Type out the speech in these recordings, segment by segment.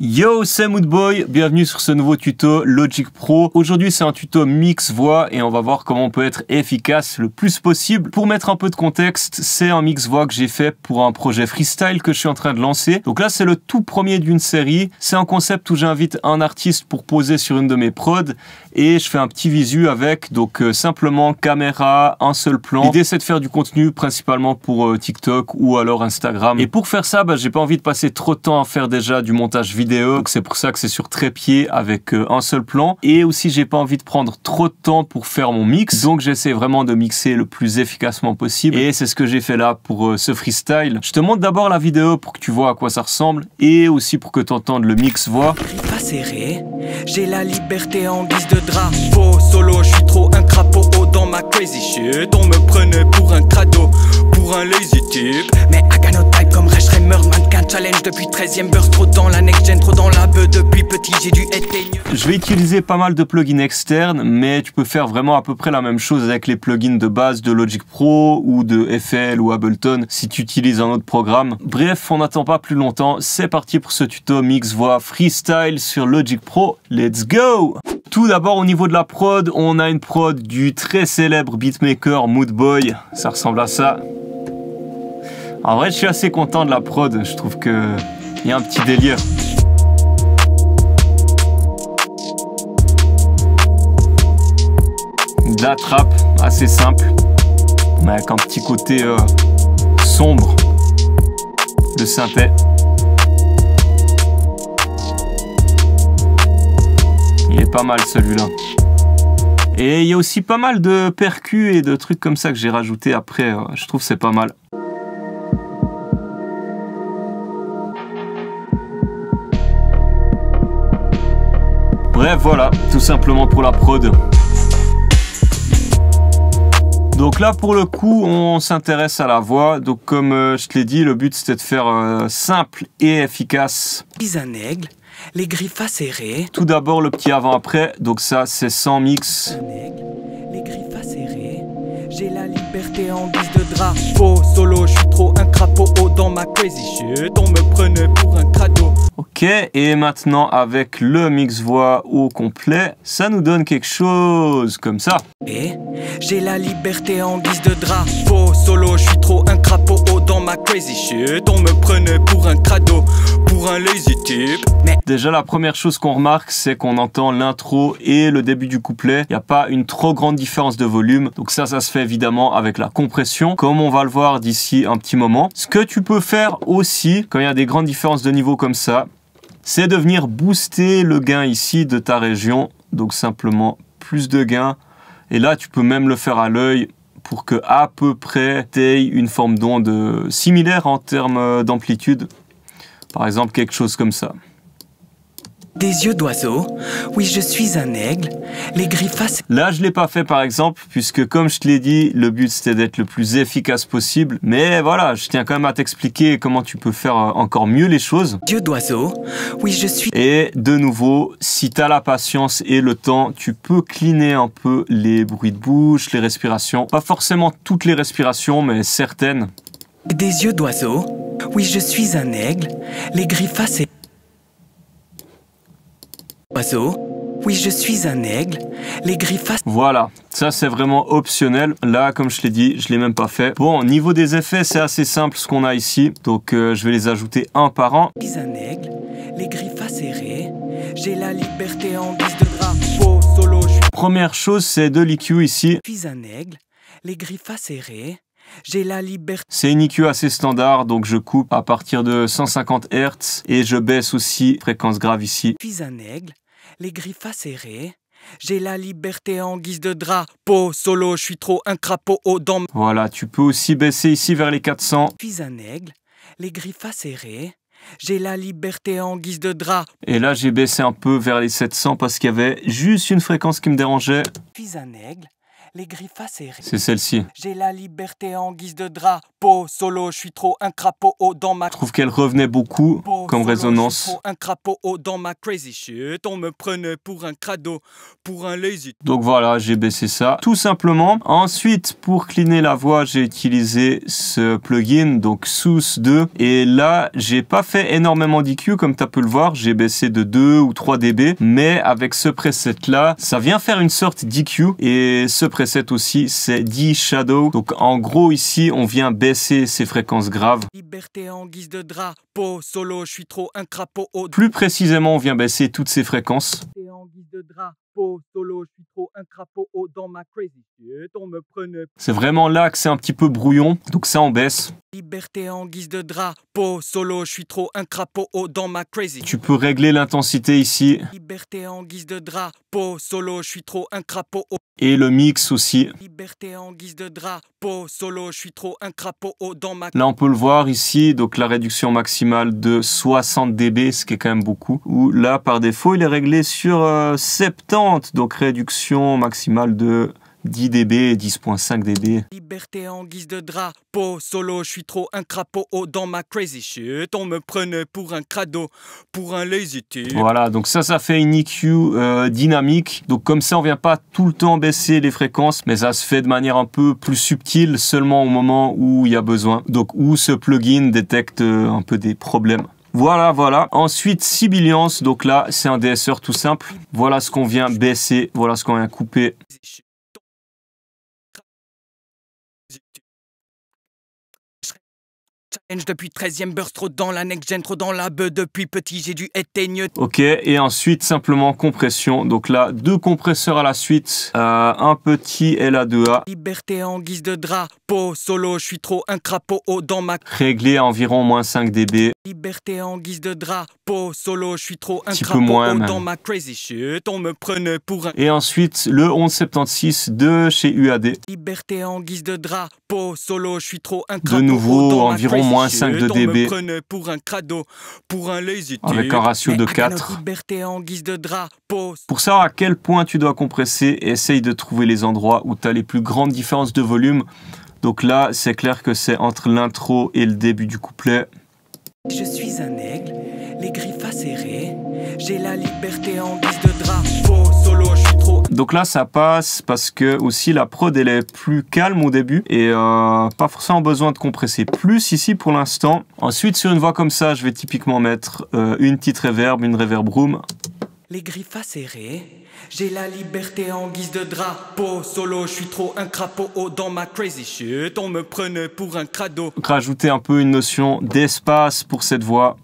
Yo, c'est Moodboy, bienvenue sur ce nouveau tuto Logic Pro. Aujourd'hui c'est un tuto mix voix et on va voir comment on peut être efficace le plus possible. Pour mettre un peu de contexte, c'est un mix voix que j'ai fait pour un projet freestyle que je suis en train de lancer. Donc là c'est le tout premier d'une série. C'est un concept où j'invite un artiste pour poser sur une de mes prods et je fais un petit visu avec, donc simplement caméra, un seul plan. L'idée c'est de faire du contenu principalement pour TikTok ou alors Instagram. Et pour faire ça, j'ai pas envie de passer trop de temps à faire déjà du montage vidéo. Donc c'est pour ça que c'est sur trépied avec un seul plan. Et aussi j'ai pas envie de prendre trop de temps pour faire mon mix. Donc j'essaie vraiment de mixer le plus efficacement possible. Et c'est ce que j'ai fait là pour ce freestyle. Je te montre d'abord la vidéo pour que tu vois à quoi ça ressemble. Et aussi pour que tu entendes le mix voix. Pas serré, j'ai la liberté en guise de drapeau. Solo, je suis trop un crapaud dans ma crazy shit. On me prenait pour un crado, pour un lazy type. Mais I got no type comme Resh Remer, mannequin challenge depuis 13ème burst. Trop dans la next gen, trop dans la beuh. Depuis petit, j'ai dû éteindre. Je vais utiliser pas mal de plugins externes, mais tu peux faire vraiment à peu près la même chose avec les plugins de base de Logic Pro ou de FL ou Ableton si tu utilises un autre programme. Bref, on n'attend pas plus longtemps. C'est parti pour ce tuto mix voix freestyle sur Logic Pro. Let's go! Tout d'abord, au niveau de la prod, on a une prod du très célèbre beatmaker Moodboy. Ça ressemble à ça. En vrai, je suis assez content de la prod. Je trouve que il y a un petit délire. De la trappe assez simple, mais avec un petit côté sombre de synthé. Il est pas mal celui-là. Et il y a aussi pas mal de percus et de trucs comme ça que j'ai rajouté après. Je trouve c'est pas mal. Bref, voilà, tout simplement pour la prod. Donc là, pour le coup, on s'intéresse à la voix. Donc comme je te l'ai dit, le but c'était de faire simple et efficace. Un aigle, les griffes acérées. Tout d'abord, le petit avant-après. Donc ça, c'est sans mix. Un aigle, les griffes acérées. J'ai la liberté en guise de drapeau. Solo, je suis trop un crapaud dans ma crazy shit. On me prenait pour un crado. Ok, et maintenant avec le mix voix au complet, ça nous donne quelque chose comme ça. Et j'ai la liberté en guise de drapeau. Solo, je suis trop un crapaud dans ma crazy shit. On me prenait pour un crado, pour un lazy type. Mais déjà la première chose qu'on remarque, c'est qu'on entend l'intro et le début du couplet. Il n'y a pas une trop grande différence de volume. Donc ça se fait évidemment avec la compression, comme on va le voir d'ici un petit moment. Ce que tu peux faire aussi, quand il y a des grandes différences de niveau comme ça, c'est de venir booster le gain ici de ta région. Donc simplement plus de gain. Et là, tu peux même le faire à l'œil pour que à peu près tu aies une forme d'onde similaire en termes d'amplitude. Par exemple, quelque chose comme ça. des yeux d'oiseau, oui je suis un aigle, les griffes. Là je l'ai pas fait par exemple, puisque comme je te l'ai dit, le but c'était d'être le plus efficace possible. Mais voilà, je tiens quand même à t'expliquer comment tu peux faire encore mieux les choses. Yeux d'oiseau, oui je suis. Et de nouveau, si tu as la patience et le temps, tu peux cleaner un peu les bruits de bouche, les respirations. Pas forcément toutes les respirations, mais certaines. Des yeux d'oiseau, oui je suis un aigle, les griffes et... Oiseau, oui je suis un aigle, les griffes... Voilà, ça c'est vraiment optionnel. Là, comme je l'ai dit, je l'ai même pas fait. Bon, au niveau des effets, c'est assez simple ce qu'on a ici. Donc je vais les ajouter un par un. Je suis un aigle, les griffes serrées, j'ai la liberté en guise de drapeau. Solo, je suis... Première chose, c'est de l'EQ ici. Je suis un aigle, les griffes serrées, j'ai la liberté... C'est une EQ assez standard, donc je coupe à partir de 150 Hz et je baisse aussi fréquence grave ici. Je suis un aigle, les griffes serrées, j'ai la liberté en guise de drapeau. Solo, je suis trop un crapaud dans... Voilà, tu peux aussi baisser ici vers les 400. Je suis un aigle, les griffes serrées, j'ai la liberté en guise de drapeau. Et là, j'ai baissé un peu vers les 700 parce qu'il y avait juste une fréquence qui me dérangeait. Je suis un aigle, les griffes serrées. C'est celle-ci. J'ai la liberté en guise de drapeau. Po solo, je suis trop un crapaud dans ma. Je trouve qu'elle revenait beaucoup comme résonance. Un crapaud dans ma crazy shit. On me prenait pour un crado, pour un lazy. Donc voilà, j'ai baissé ça tout simplement. Ensuite, pour cleaner la voix, j'ai utilisé ce plugin, donc Source 2. Et là, j'ai pas fait énormément d'EQ comme tu peux le voir. J'ai baissé de 2 ou 3 dB. Mais avec ce preset là, ça vient faire une sorte d'EQ. Et ce preset aussi, c'est D-Shadow. Donc en gros, ici, on vient baisser ces fréquences graves. Liberté en guise de drapeau, solo, je suis trop un crapaud. Plus précisément, on vient baisser toutes ces fréquences. En guise de drapeau, solo, je suis trop un crapaud dans ma crazy shit. On me prenait. C'est vraiment là que c'est un petit peu brouillon. Donc ça, on baisse. Liberté en guise de drapeau, solo, je suis trop un crapaud dans ma crazy. Tu peux régler l'intensité ici. Liberté en guise de drapeau, solo, je suis trop un crapaud. Et le mix aussi. Liberté en guise de drapeau, solo, je suis trop un crapaud dans ma. Là, on peut le voir ici, donc la réduction maximale de 60 dB, ce qui est quand même beaucoup. Ou là, par défaut, il est réglé sur 70, donc réduction maximale de 10 dB, 10.5 dB. Liberté en guise de drapeau, solo, je suis trop un crapaud dans ma crazy shit. On me prenait pour un crado, pour un lazy type. Voilà, donc ça fait une EQ dynamique. Donc comme ça, on vient pas tout le temps baisser les fréquences, mais ça se fait de manière un peu plus subtile, seulement au moment où il y a besoin. Donc où ce plugin détecte un peu des problèmes. Voilà. Ensuite, Sibiliance. Donc là, c'est un DSR tout simple. Voilà ce qu'on vient baisser. Voilà ce qu'on vient couper. Depuis 13e burst, trop dans la next gen, trop dans la bœuf. Depuis petit, j'ai dû éteindre. Ok, et ensuite simplement compression. Donc là, 2 compresseurs à la suite, un petit LA2A. Liberté en guise de drapeau, solo, je suis trop un crapaud dans ma. Réglé à environ moins 5 dB. Liberté en guise de drapeau, solo, je suis trop un Petit crapaud peu moins, dans ma crazy shit. On me prenait pour un. Et ensuite, le 1176 de chez UAD. Liberté en guise de drapeau, solo, je suis trop un crapaud. De nouveau, dans environ moins 5 de dB. On me prenait pour un crado, pour un lazy type. Avec un ratio de 4. Liberté en guise de drapeau. Pour savoir à quel point tu dois compresser, essaye de trouver les endroits où tu as les plus grandes différences de volume. Donc là, c'est clair que c'est entre l'intro et le début du couplet. Je suis un aigle, les griffes acérées. J'ai la liberté en guise de drapeau, solo, je suis trop. Donc là, ça passe parce que aussi la prod, elle est plus calme au début et pas forcément besoin de compresser plus ici pour l'instant. Ensuite, sur une voix comme ça, je vais typiquement mettre une petite reverb, une reverb room. Les griffes acérées. J'ai la liberté en guise de drapeau, solo, je suis trop un crapaud dans ma crazy shit. On me prenait pour un crado. Rajouter un peu une notion d'espace pour cette voix,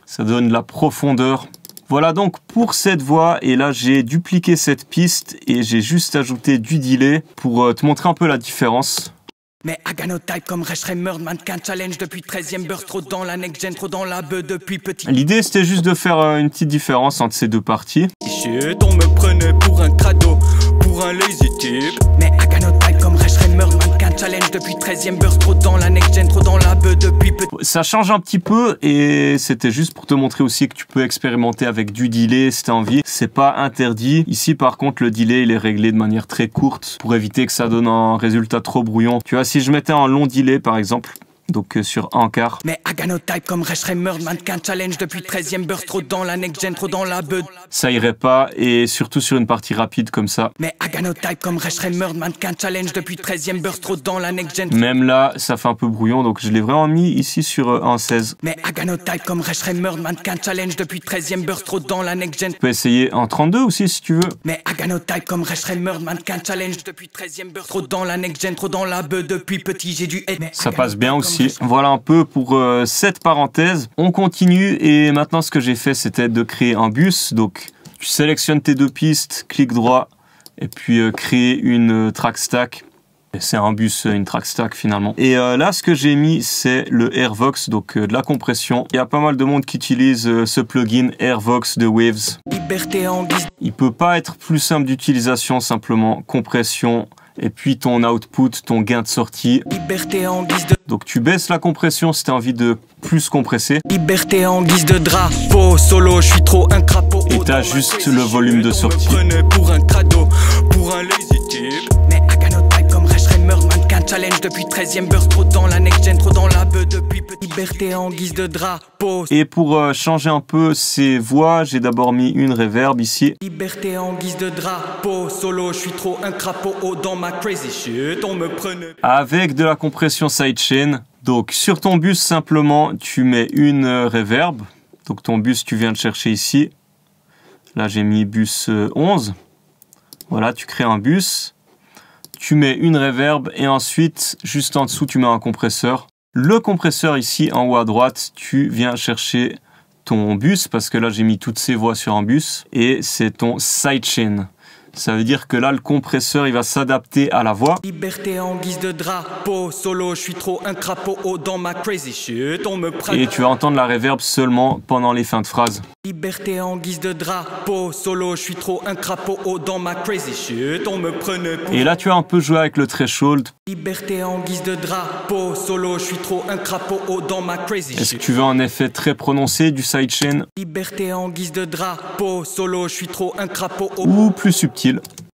ça donne de la profondeur. Voilà donc pour cette voix, et là j'ai dupliqué cette piste et j'ai juste ajouté du delay pour te montrer un peu la différence. Mais Aganotype comme Resh mannequin challenge depuis 13e burst, trop dans la next gen, trop dans la bœuf depuis petit. L'idée c'était juste de faire une petite différence entre ces deux parties. Shit, on me prenait pour un crado, pour un lazy type. Mais Aganotype comme Resh mannequin challenge depuis 13e burst, trop dans la next gen, trop dans la bœuf depuis petit. Ça change un petit peu et c'était juste pour te montrer aussi que tu peux expérimenter avec du delay si tu as envie. C'est pas interdit. Ici par contre le delay il est réglé de manière très courte pour éviter que ça donne un résultat trop brouillon. Tu vois, si je mettais un long delay par exemple, donc sur un quart. Mais Aganotype comme Resh mannequin challenge depuis 13e burst, trop dans la next gen, trop dans la bœuf. Ça irait pas, et surtout sur une partie rapide comme ça. Mais Aganotype comme Resh mannequin challenge depuis 13e burst, trop dans la next gen. Même là, ça fait un peu brouillon, donc je l'ai vraiment mis ici sur 1.16. Mais Aganotype comme Resh mannequin challenge depuis 13e burst, trop dans la next gen. Tu peux essayer en 32 aussi si tu veux. Mais Aganotype comme Resh mannequin challenge depuis 13e burst, trop dans la next gen, trop dans la bœuf depuis petit, j'ai dû être. Ça passe bien aussi. Voilà un peu pour cette parenthèse. On continue et maintenant ce que j'ai fait c'était de créer un bus. Donc tu sélectionnes tes deux pistes, clic droit et puis créer une track stack. C'est un bus, une track stack finalement. Et là ce que j'ai mis c'est le Airvox, donc de la compression. Il y a pas mal de monde qui utilise ce plugin Airvox de Waves. Liberté en guise. Il peut pas être plus simple d'utilisation, simplement compression. Et puis ton output, ton gain de sortie. Liberté en guise de. Donc tu baisses la compression si tu as envie de plus compresser. Liberté en guise de drapeau, solo, je suis trop un crapaud. Et tu as juste le volume de sortie. Pour un crado, pour un lazy type. Mais Aganotype comme Resh mannequin challenge depuis 13e burst. Trop dans la next gen, trop dans la beuh depuis petit. Liberté en guise de drapeau. Et pour changer un peu ces voix, j'ai d'abord mis une reverb ici. Liberté en guise de drapeau. Solo, je suis trop un crapaud. Oh, dans ma crazy shit, on me prenait. Avec de la compression sidechain. Donc sur ton bus, simplement, tu mets une reverb. Donc ton bus, tu viens de chercher ici. Là, j'ai mis bus 11. Voilà, tu crées un bus. Tu mets une reverb et ensuite, juste en dessous, tu mets un compresseur. Le compresseur ici, en haut à droite, tu viens chercher ton bus parce que là, j'ai mis toutes ces voix sur un bus et c'est ton sidechain. Ça veut dire que là, le compresseur, il va s'adapter à la voix. Liberté en guise de drapeau. Solo, je suis trop un crapaud. Oh, dans ma crazy shit, on me prend. Et tu vas entendre la reverb seulement pendant les fins de phrase. Liberté en guise de drapeau. Solo, je suis trop un crapaud. Oh, dans ma crazy shit, on me prenait pour... Et là, tu vas un peu jouer avec le threshold. Liberté en guise de drapeau. Solo, je suis trop un crapaud. Oh, dans ma crazy shit. Est-ce que tu veux un effet très prononcé du sidechain? Liberté en guise de drapeau. Solo, je suis trop un crapaud. Oh. Ou plus subtil?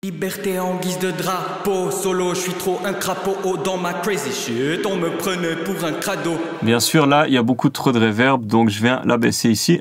Liberté en guise de drapeau. Solo, je suis trop un crapaud. Oh, dans ma crazy shit, on me prenait pour un crado. Bien sûr, là, il y a beaucoup trop de reverb, donc je viens la baisser ici.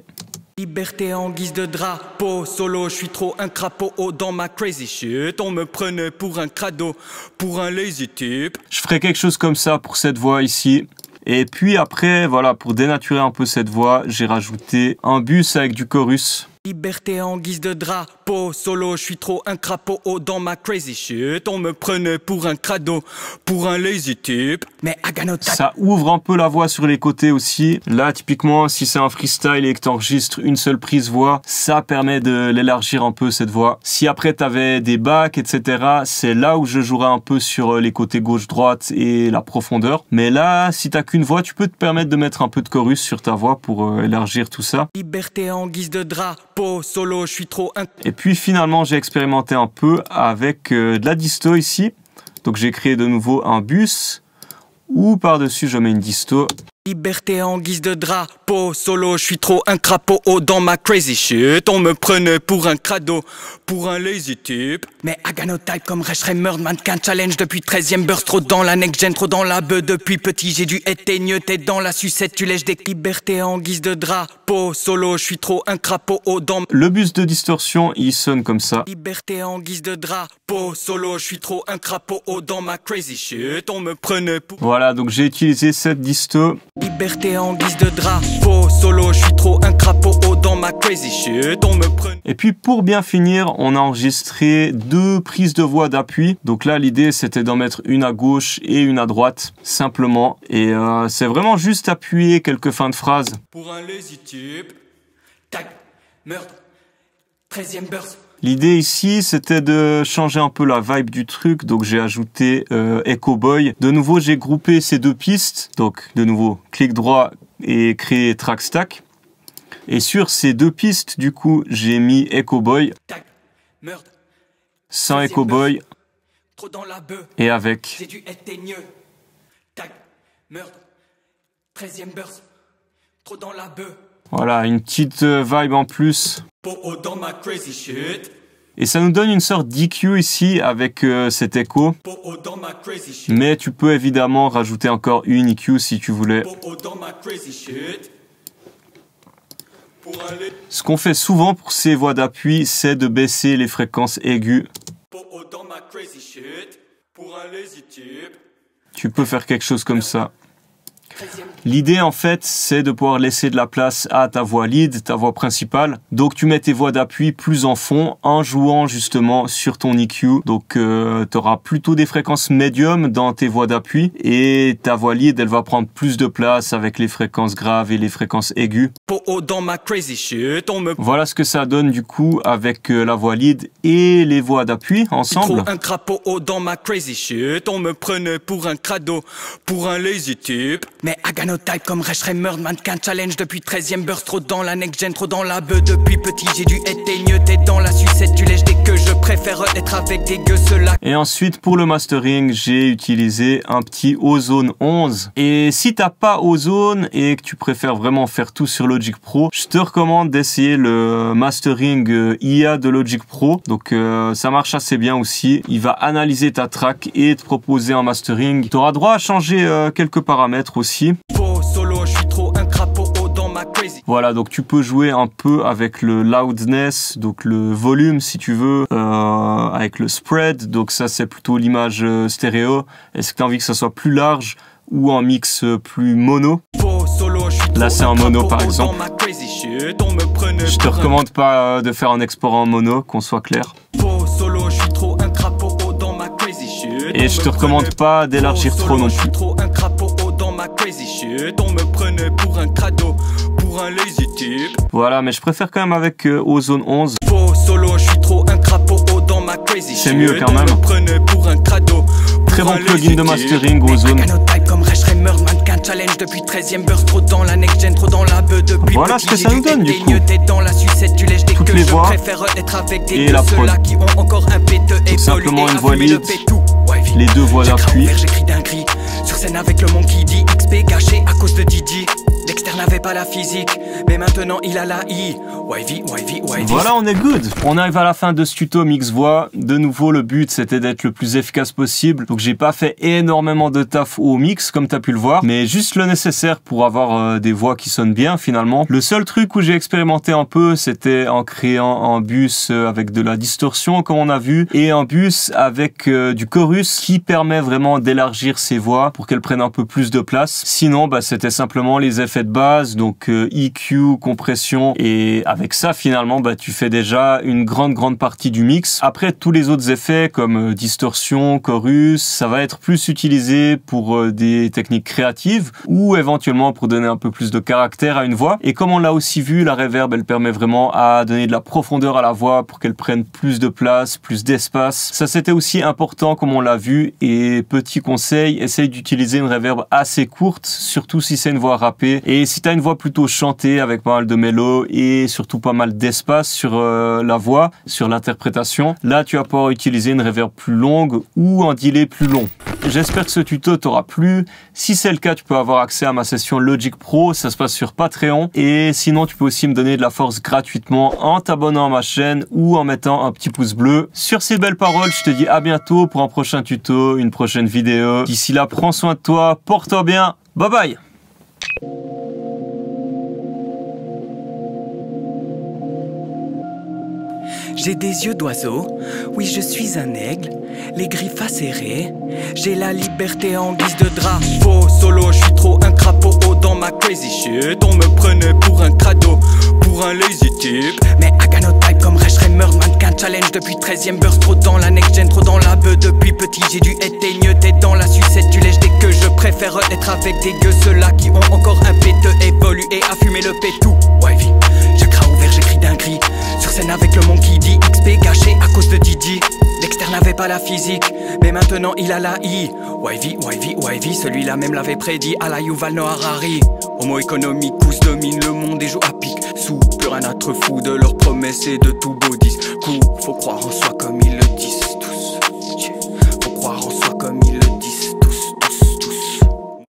Liberté en guise de drapeau. Solo, je suis trop un crapaud. Oh, dans ma crazy shit, on me prenait pour un crado, pour un lazy type. Je ferai quelque chose comme ça pour cette voix ici. Et puis après, voilà, pour dénaturer un peu cette voix, j'ai rajouté un bus avec du chorus. Liberté en guise de drapeau. Solo, je suis trop un crapaud. Oh, dans ma crazy shit, on me prenait pour un crado, pour un lazy type. Mais Aganota. Ça ouvre un peu la voix sur les côtés aussi. Là, typiquement, si c'est un freestyle et que tu enregistres une seule prise voix, ça permet de l'élargir un peu cette voix. Si après tu avais des backs, etc., c'est là où je jouerais un peu sur les côtés gauche-droite et la profondeur. Mais là, si t'as qu'une voix, tu peux te permettre de mettre un peu de chorus sur ta voix pour élargir tout ça. Liberté en guise de drapeau. Solo, je suis trop un... Et puis finalement, j'ai expérimenté un peu avec de la disto ici. Donc j'ai créé de nouveau un bus où par-dessus je mets une disto. Liberté en guise de drapeau. Solo, je suis trop un crapaud. Oh, dans ma crazy shit, on me prenait pour un crado, pour un lazy type. Mais Aganotype comme Resh Murd, mannequin challenge depuis 13e burst. Trop dans la next gen, trop dans la beuh depuis petit. J'ai dû éteigne, t'es dans la sucette, tu lèches des libertés en guise de drapeau. Solo, je suis trop un crapaud. Oh, dans... Le bus de distorsion, il sonne comme ça. Liberté en guise de drapeau. Solo, je suis trop un crapaud. Oh, dans ma crazy shit, on me prenait pour... Voilà, donc j'ai utilisé cette disto. Liberté en guise de drapeau. Solo, je suis trop un crapaud. Oh, dans ma crazy shit, on me prenait... Et puis pour bien finir, on a enregistré 2 prises de voix d'appui. Donc là, l'idée, c'était d'en mettre une à gauche et une à droite, simplement. Et c'est vraiment juste appuyer quelques fins de phrases. Pour un lazy type. Tac, meurtre, 13e burst. L'idée ici, c'était de changer un peu la vibe du truc, donc j'ai ajouté Echo Boy. De nouveau, j'ai groupé ces 2 pistes, donc de nouveau, clic droit et créer track stack. Et sur ces 2 pistes, du coup, j'ai mis Echo Boy, Tac, meurtre, sans Echo Boy trop dans la beuh. et avec. J'ai dû éteigne. Tac, meurtre, 13e burst. Trop dans la beuh. Voilà, une petite vibe en plus. Oh, dans ma crazy shit. Et ça nous donne une sorte d'EQ ici avec cet écho. Oh, dans ma crazy shit. Mais tu peux évidemment rajouter encore une EQ si tu voulais. Oh, dans ma crazy shit. Pour aller... Ce qu'on fait souvent pour ces voix d'appui, c'est de baisser les fréquences aiguës. Oh, dans ma crazy shit. Pour un lazy type. Tu peux faire quelque chose comme ça. L'idée en fait, c'est de pouvoir laisser de la place à ta voix lead, ta voix principale. Donc tu mets tes voix d'appui plus en fond en jouant justement sur ton EQ. Donc tu auras plutôt des fréquences médium dans tes voix d'appui et ta voix lead, elle va prendre plus de place avec les fréquences graves et les fréquences aiguës. Oh, dans ma crazy shit, on me... Voilà ce que ça donne du coup avec la voix lead et les voix d'appui ensemble. Trop un crapaud. Oh, dans ma crazy shit, on me prenait pour un crado, pour un lazy type. Mais I got no type comme Resh Murd, mannequin challenge depuis 13ème burst. Trop dans la next gen, trop dans la beuh. Depuis petit j'ai dû être teigneux, t'es dans la sucette du lèche. Dès que je préfère être avec des gueux ceux-là. Et ensuite pour le mastering, j'ai utilisé un petit Ozone 11. Et si t'as pas Ozone et que tu préfères vraiment faire tout sur Logic Pro, je te recommande d'essayer le mastering IA de Logic Pro. Donc ça marche assez bien aussi. Il va analyser ta track et te proposer un mastering. Tu auras droit à changer quelques paramètres aussi. Solo, je suis trop un crapaud dans ma crazy. Voilà, donc tu peux jouer un peu avec le loudness, donc le volume si tu veux, avec le spread. Donc ça c'est plutôt l'image stéréo. Est-ce que tu as envie que ça soit plus large ou un mix plus mono? Là c'est un mono par exemple. Je te recommande pas de faire un export en mono, qu'on soit clair. Et je te recommande pas d'élargir trop non plus. Voilà, mais je préfère quand même avec Ozone 11. C'est mieux quand même. Très bon plugin de mastering Ozone. Depuis 13ème burst, trop dans la next gen, trop dans la beuh. Voilà ce que ça nous donne du coup. Toutes les voix et la prod. Tout simplement une voix lead, les deux voix d'appui. J'écris d'un cri sur scène avec le monkey dit XP gâché à cause de Didi. Dexter n'avait pas la physique, mais maintenant il a la I. YV. Voilà, on est good. On arrive à la fin de ce tuto mix voix. De nouveau, le but c'était d'être le plus efficace possible. Donc j'ai pas fait énormément de taf au mix comme t'as pu le voir, mais juste le nécessaire pour avoir des voix qui sonnent bien finalement. Le seul truc où j'ai expérimenté un peu, c'était en créant un bus avec de la distorsion comme on a vu, et un bus avec du chorus qui permet vraiment d'élargir ses voix pour qu'elles prennent un peu plus de place. Sinon, c'était simplement les effets de base, donc EQ, compression, et avec ça finalement tu fais déjà une grande partie du mix. Après tous les autres effets comme distorsion, chorus, ça va être plus utilisé pour des techniques créatives ou éventuellement pour donner un peu plus de caractère à une voix. Et comme on l'a aussi vu, la reverb elle permet vraiment à donner de la profondeur à la voix pour qu'elle prenne plus de place, plus d'espace. Ça c'était aussi important comme on l'a vu, et petit conseil, essaye d'utiliser une reverb assez courte, surtout si c'est une voix rappée, et si tu as une voix plutôt chantée avec pas mal de mélo et surtout pas mal d'espace sur la voix, sur l'interprétation, là tu vas pouvoir utiliser une reverb plus longue ou un delay plus long. J'espère que ce tuto t'aura plu. Si c'est le cas, tu peux avoir accès à ma session Logic Pro, ça se passe sur Patreon, et sinon tu peux aussi me donner de la force gratuitement en t'abonnant à ma chaîne ou en mettant un petit pouce bleu. Sur ces belles paroles, je te dis à bientôt pour un prochain tuto, une prochaine vidéo. D'ici là, prends soin de toi, porte-toi bien, bye bye. J'ai des yeux d'oiseau, oui je suis un aigle, les griffes acérées. J'ai la liberté en guise de drapeau. Solo, je suis trop un crapaud dans ma crazy shit. On me prenait pour un crado, pour un lazy type. Mais I got no type comme Resh Murd, mannequin challenge depuis 13ème burst. Trop dans la next gen, trop dans la beuh. Depuis petit j'ai dû être teigneux, t'es dans la sucette du lèche. Dès que je préfère être avec des gueux, ceux-là qui ont encore un péteux évolué à fumer le pétou. YV, chakra ouvert, j'écris d'un cri sur scène avec le monkey dit XP gâché à cause de Didi. Dexter n'avait pas la physique, mais maintenant il a la I. YV, celui-là même l'avait prédit à la Yuval Noah Harari. Homo economicus domine le monde et joue à pic. Sous, plus rien à te fou de leurs promesses et de tout beau discours. Faut croire en soi